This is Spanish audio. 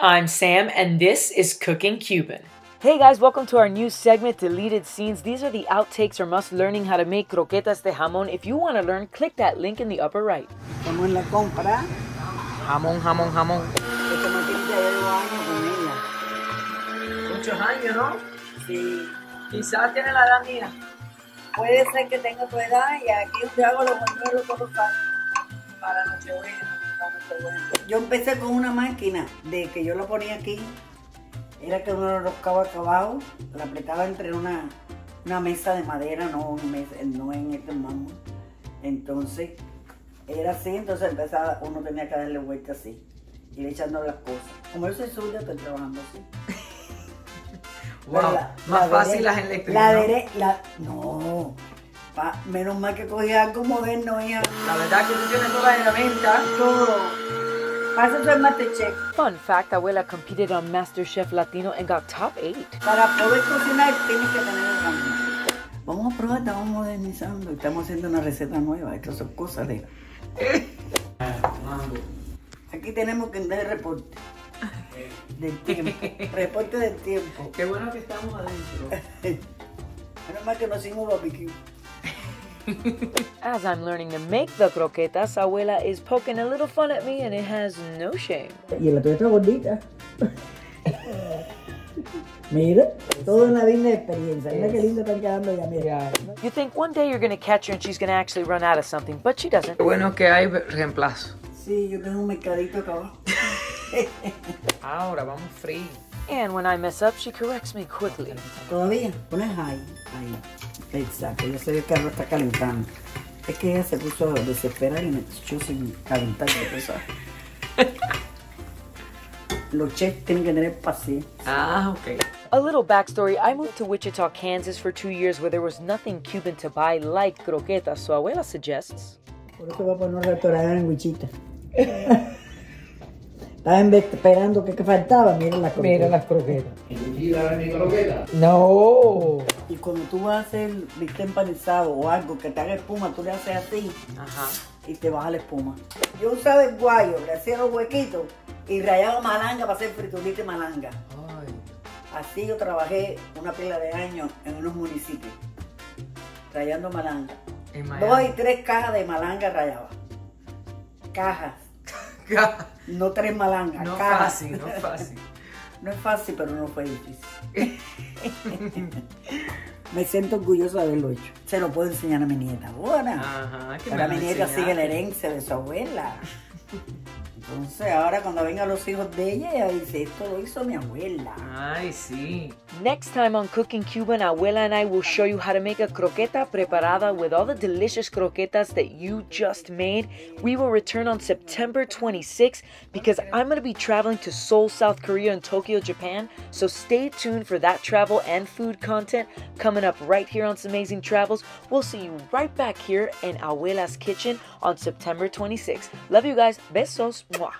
I'm Sam, and this is Cooking Cuban. Hey guys, welcome to our new segment, Deleted Scenes. These are the outtakes from us learning how to make croquetas de jamón. If you want to learn, click that link in the upper right. Estamos en la compra. Jamón. Esta maquinita ya llevo años con ella. Muchos años, ¿no? Sí. Quizás tiene la edad mía. Puede ser que tenga tu edad y aquí yo hago los buñuelos todos para Nochebuena. Yo empecé con una máquina de que yo lo ponía aquí. Era que uno lo roscaba acá abajo, la apretaba entre una mesa de madera, no en este mambo. Entonces, era así, entonces empezaba, uno tenía que darle vuelta así, ir echando las cosas. Como yo soy suya, estoy trabajando así. Wow, más fácil las eléctricas. No, menos mal que cogía algo moderno, hija. La verdad que tú tienes todas las herramientas. Todo. Para eso soy MasterChef. Fun fact, Abuela competed on MasterChef Latino and got top 8. Para poder cocinar tienes que tener herramientas. Vamos a probar, estamos modernizando, estamos haciendo una receta nueva. Estas son cosas de... Aquí tenemos que dar el reporte del tiempo. Reporte del tiempo. Qué bueno que estamos adentro. Menos mal que no hicimos barbecue. As I'm learning to make the croquetas, Abuela is poking a little fun at me and it has no shame. Y la tuya está gordita. Mira, todo una linda experiencia. Mira qué linda están quedando ya, mira. You think one day you're going to catch her and she's going to actually run out of something, but she doesn't. Qué bueno que hay reemplazo. Sí, yo tengo un mercadito acá abajo. Ahora vamos free. And when I mess up, she corrects me quickly. Todavía, pones ahí. Exacto, ya se ve que el carro está calentando. Es que ella se puso a desesperar y me echó sin calentar, ¿sabes? Los chefs tienen que tener paciencia. Ah, ok. A little backstory, I moved to Wichita, Kansas for 2 years where there was nothing Cuban to buy like croquetas, so Abuela suggests. Por eso va a poner un restaurante en Wichita. Estaba esperando que faltaba, miren las croquetas. Mira las croquetas. ¿Embutida mi croqueta? No. Y cuando tú vas a hacer bistec empanizado o algo que te haga espuma, tú le haces así. Ajá. Y te baja la espuma. Yo usaba el guayo, le hacía los huequitos y rayaba malanga para hacer fritolita de malanga. Ay. Así yo trabajé una pila de años en unos municipios, rayando malanga. 2 y 3 cajas de malanga rayaba. Cajas. No 3 malangas, No cajas. fácil, no fácil. No es fácil, pero no fue difícil. Me siento orgullosa de haberlo hecho. Se lo puedo enseñar a mi nieta ahora. Ajá, que Ahora me mi lo nieta enseñaste. sigue la herencia de su abuela. Entonces ahora cuando vengan los hijos de ella dice, esto lo hizo mi abuela. Ay, sí. Next time on Cooking Cuban, Abuela and I will show you how to make a croqueta preparada with all the delicious croquetas that you just made. We will return on September 26th because I'm going to be traveling to Seoul, South Korea and Tokyo, Japan. So stay tuned for that travel and food content coming up right here on Some Amazing Travels. We'll see you right back here in Abuela's kitchen on September 26th. Love you guys. Besos. Mwah.